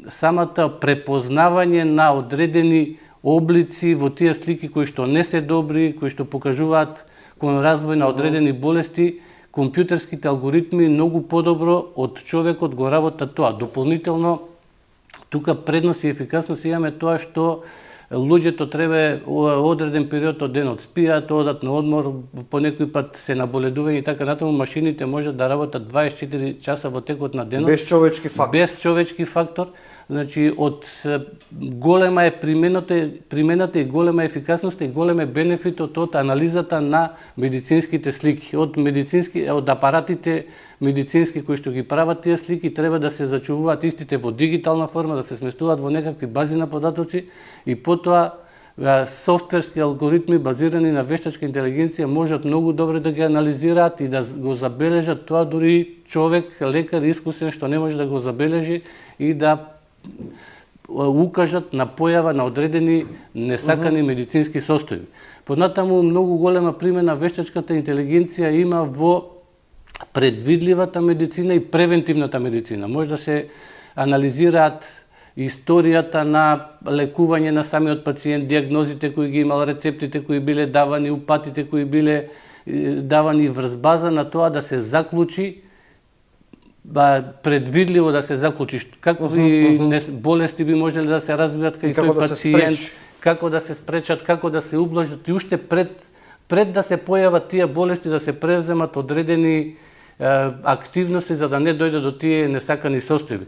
самата препознавање на одредени облици во тие слики кои што не се добри, кои што покажуваат кон развој на одредени болести, компјутерските алгоритми многу подобро од човекот го работат тоа. Дополнително, тука предност и ефикасност имаме тоа што луѓето треба одреден период од денот спијат, одат на одмор, по некој пат се наболедување и така натаму, машините можат да работат 24 часа во текот на денот. Без човечки фактор. Без човечки фактор. Значи, од голема е примената и голема ефикасност и голем е бенефитот од анализата на медицинските слики. Од апаратите медицински кои што ги прават тие слики, треба да се зачувуваат истите во дигитална форма, да се сместуваат во некакви бази на податоци и потоа софтверски алгоритми базирани на вештачка интелигенција можат многу добро да ги анализираат и да го забележат тоа, дури човек, лекар искусен што не може да го забележи и да укажат на појава на одредени несакани медицински состојби. Понатаму многу голема примена вештачката интелигенција има во предвидливата медицина и превентивната медицина. Може да се анализираат историјата на лекување на самиот пациент, диагнозите кои ги имал, рецептите кои биле давани, упатите кои биле давани врз база на тоа да се заклучи, предвидливо да се заклучи какви болести би можеле да се развијат кај тој пациент, како да се спречат, како да се ублажат и уште пред да се појават тие болести да се преземат одредени активности за да не дојде до тие несакани состојби.